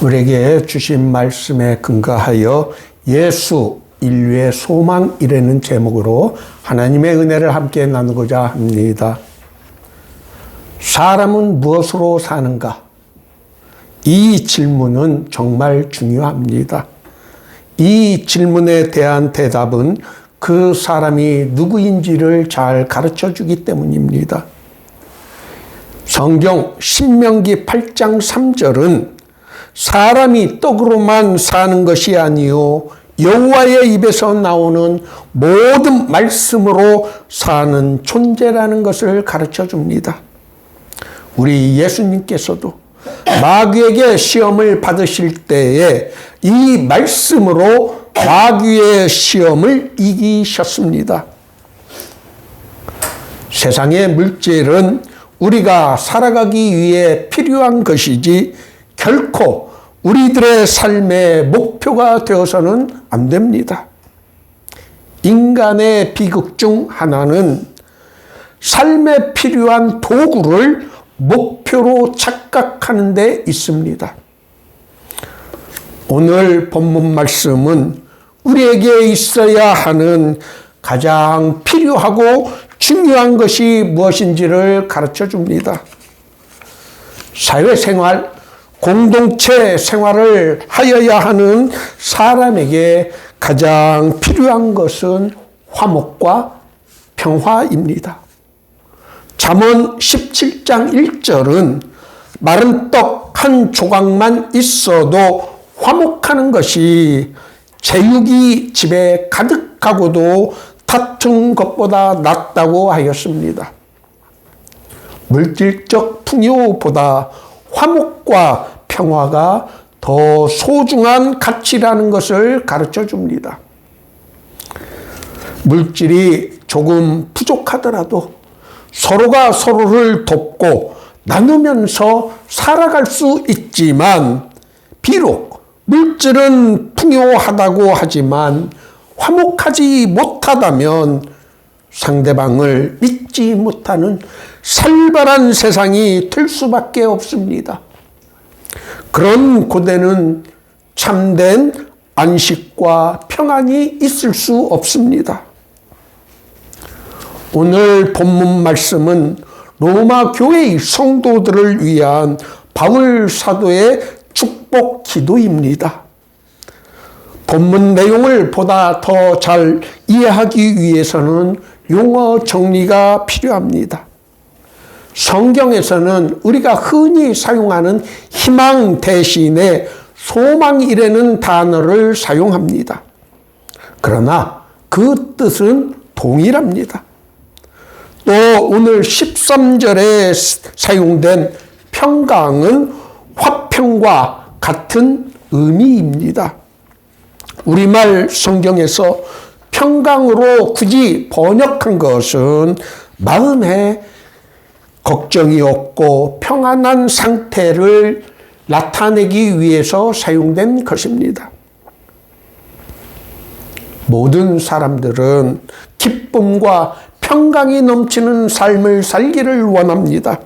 우리에게 주신 말씀에 근거하여 예수 인류의 소망이라는 제목으로 하나님의 은혜를 함께 나누고자 합니다. 사람은 무엇으로 사는가? 이 질문은 정말 중요합니다. 이 질문에 대한 대답은 그 사람이 누구인지를 잘 가르쳐 주기 때문입니다. 성경 신명기 8장 3절은 사람이 떡으로만 사는 것이 아니요 여호와의 입에서 나오는 모든 말씀으로 사는 존재라는 것을 가르쳐 줍니다. 우리 예수님께서도 마귀에게 시험을 받으실 때에 이 말씀으로 마귀의 시험을 이기셨습니다. 세상의 물질은 우리가 살아가기 위해 필요한 것이지 결코 우리들의 삶의 목표가 되어서는 안 됩니다. 인간의 비극 중 하나는 삶에 필요한 도구를 목표로 착각하는 데 있습니다. 오늘 본문 말씀은 우리에게 있어야 하는 가장 필요하고 중요한 것이 무엇인지를 가르쳐 줍니다. 사회생활, 공동체 생활을 하여야 하는 사람에게 가장 필요한 것은 화목과 평화입니다. 잠언 17장 1절은 마른 떡 한 조각만 있어도 화목하는 것이 제육이 집에 가득하고도 다툰 것보다 낫다고 하였습니다. 물질적 풍요보다 화목과 평화가 더 소중한 가치라는 것을 가르쳐 줍니다. 물질이 조금 부족하더라도 서로가 서로를 돕고 나누면서 살아갈 수 있지만 비록 물질은 풍요하다고 하지만 화목하지 못하다면 상대방을 믿지 못하는 살벌한 세상이 될 수밖에 없습니다. 그런 고대는 참된 안식과 평안이 있을 수 없습니다. 오늘 본문 말씀은 로마 교회의 성도들을 위한 바울 사도의 축복 기도입니다. 본문 내용을 보다 더 잘 이해하기 위해서는 용어 정리가 필요합니다. 성경에서는 우리가 흔히 사용하는 희망 대신에 소망이라는 단어를 사용합니다. 그러나 그 뜻은 동일합니다. 또 오늘 13절에 사용된 평강은 화평과 같은 의미입니다. 우리말 성경에서 평강으로 굳이 번역한 것은 마음에 걱정이 없고 평안한 상태를 나타내기 위해서 사용된 것입니다. 모든 사람들은 기쁨과 평강이 넘치는 삶을 살기를 원합니다.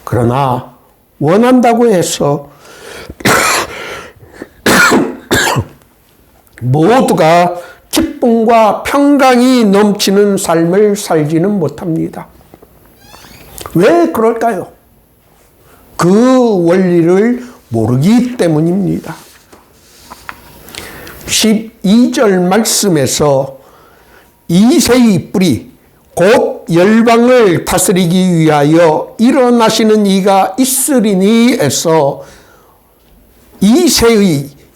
그러나 원한다고 해서 모두가 기쁨과 평강이 넘치는 삶을 살지는 못합니다. 왜 그럴까요? 그 원리를 모르기 때문입니다. 12절 말씀에서 이새의 뿌리 곧 열방을 다스리기 위하여 일어나시는 이가 있으리니 에서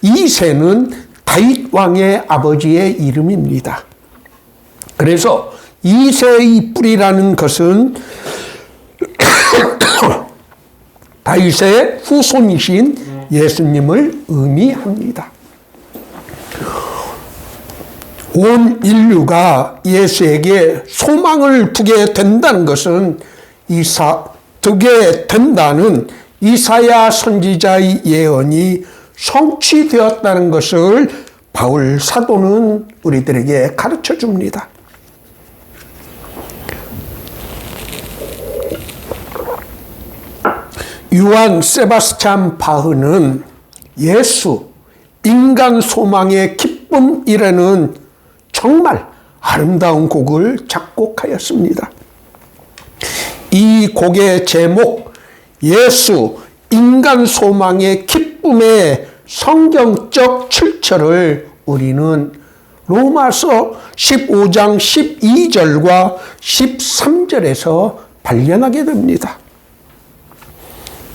이새는 다윗 왕의 아버지의 이름입니다. 그래서 이새의 뿌리라는 것은 다윗의 후손이신 예수님을 의미합니다. 온 인류가 예수에게 소망을 두게 된다는 것은 두게 된다는 이사야 선지자의 예언이 성취되었다는 것을 바울 사도는 우리들에게 가르쳐 줍니다. 요한 세바스찬 바흐는 예수, 인간 소망의 기쁨이라는 정말 아름다운 곡을 작곡하였습니다. 이 곡의 제목, 예수, 인간 소망의 기쁨의 성경적 출처를 우리는 로마서 15장 12절과 13절에서 발견하게 됩니다.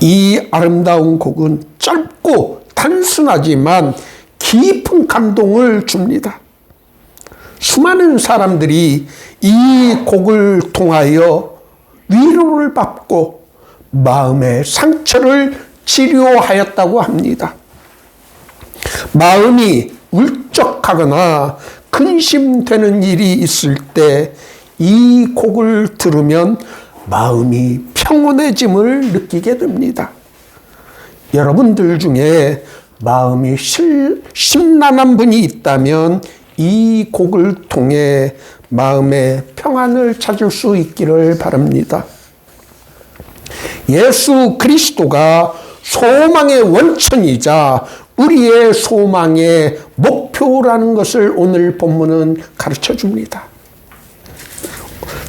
이 아름다운 곡은 짧고 단순하지만 깊은 감동을 줍니다. 수많은 사람들이 이 곡을 통하여 위로를 받고 마음의 상처를 치료하였다고 합니다. 마음이 울적하거나 근심되는 일이 있을 때 이 곡을 들으면 마음이 평온해짐을 느끼게 됩니다. 여러분들 중에 마음이 심란한 분이 있다면 이 곡을 통해 마음의 평안을 찾을 수 있기를 바랍니다. 예수 그리스도가 소망의 원천이자 우리의 소망의 목표라는 것을 오늘 본문은 가르쳐 줍니다.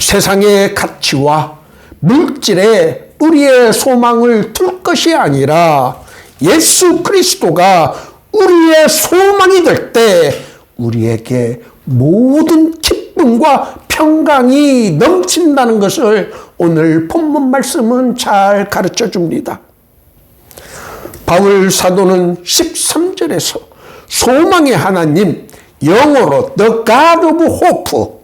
세상의 가치와 물질에 우리의 소망을 둘 것이 아니라 예수 그리스도가 우리의 소망이 될 때 우리에게 모든 기쁨과 평강이 넘친다는 것을 오늘 본문 말씀은 잘 가르쳐 줍니다. 바울 사도는 13절에서 소망의 하나님, 영어로 The God of Hope,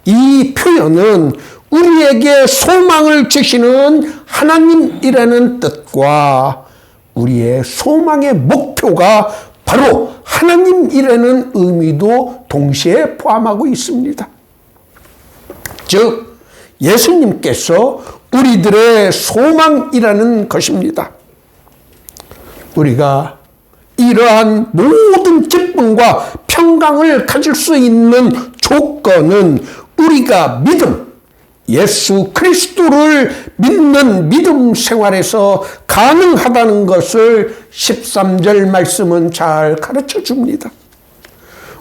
이 표현은 우리에게 소망을 주시는 하나님이라는 뜻과 우리의 소망의 목표가 바로 하나님이라는 의미도 동시에 포함하고 있습니다. 즉, 예수님께서 우리들의 소망이라는 것입니다. 우리가 이러한 모든 기쁨과 평강을 가질 수 있는 조건은 우리가 예수 그리스도를 믿는 믿음 생활에서 가능하다는 것을 13절 말씀은 잘 가르쳐 줍니다.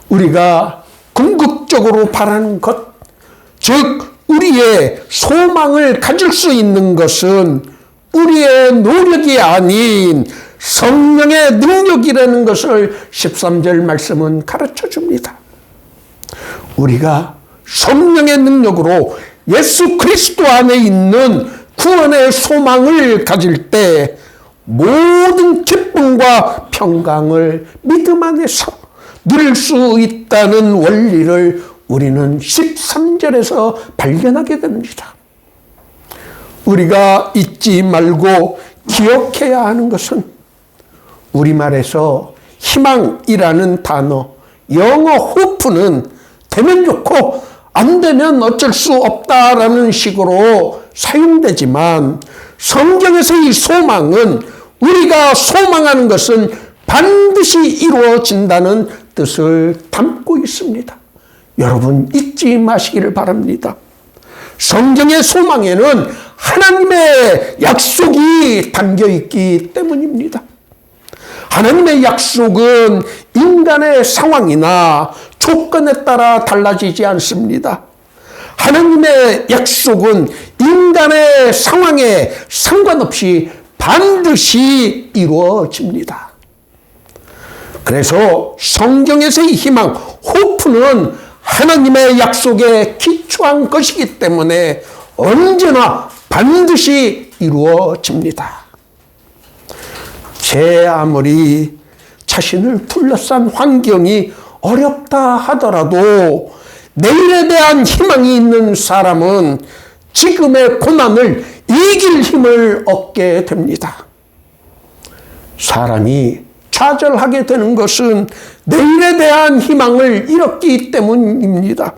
우리가 궁극적으로 바라는 것, 즉 우리의 소망을 가질 수 있는 것은 우리의 노력이 아닌 성령의 능력이라는 것을 13절 말씀은 가르쳐 줍니다. 우리가 성령의 능력으로 예수 그리스도 안에 있는 구원의 소망을 가질 때 모든 기쁨과 평강을 믿음 안에서 누릴 수 있다는 원리를 우리는 13절에서 발견하게 됩니다. 우리가 잊지 말고 기억해야 하는 것은 우리말에서 희망이라는 단어, 영어 호프는 되면 좋고 안 되면 어쩔 수 없다라는 식으로 사용되지만 성경에서 이 소망은 우리가 소망하는 것은 반드시 이루어진다는 뜻을 담고 있습니다. 여러분 잊지 마시기를 바랍니다. 성경의 소망에는 하나님의 약속이 담겨 있기 때문입니다. 하나님의 약속은 인간의 상황이나 조건에 따라 달라지지 않습니다. 하나님의 약속은 인간의 상황에 상관없이 반드시 이루어집니다. 그래서 성경에서의 희망, 호프는 하나님의 약속에 기초한 것이기 때문에 언제나 반드시 이루어집니다. 제 아무리 자신을 둘러싼 환경이 어렵다 하더라도 내일에 대한 희망이 있는 사람은 지금의 고난을 이길 힘을 얻게 됩니다. 사람이 좌절하게 되는 것은 내일에 대한 희망을 잃었기 때문입니다.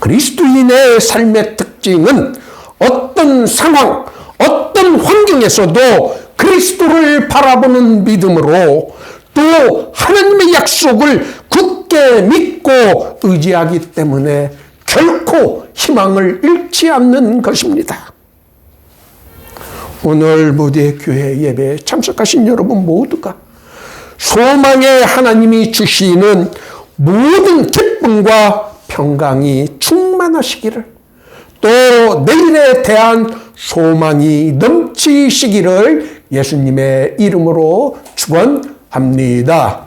그리스도인의 삶의 특징은 어떤 상황, 어떤 환경에서도 그리스도를 바라보는 믿음으로 또 하나님의 약속을 굳게 믿고 의지하기 때문에 결코 희망을 잃지 않는 것입니다. 오늘 모두의 교회 예배에 참석하신 여러분 모두가 소망의 하나님이 주시는 모든 기쁨과 평강이 충만하시기를, 또 내일에 대한 소망이 넘치시기를 예수님의 이름으로 축원합니다.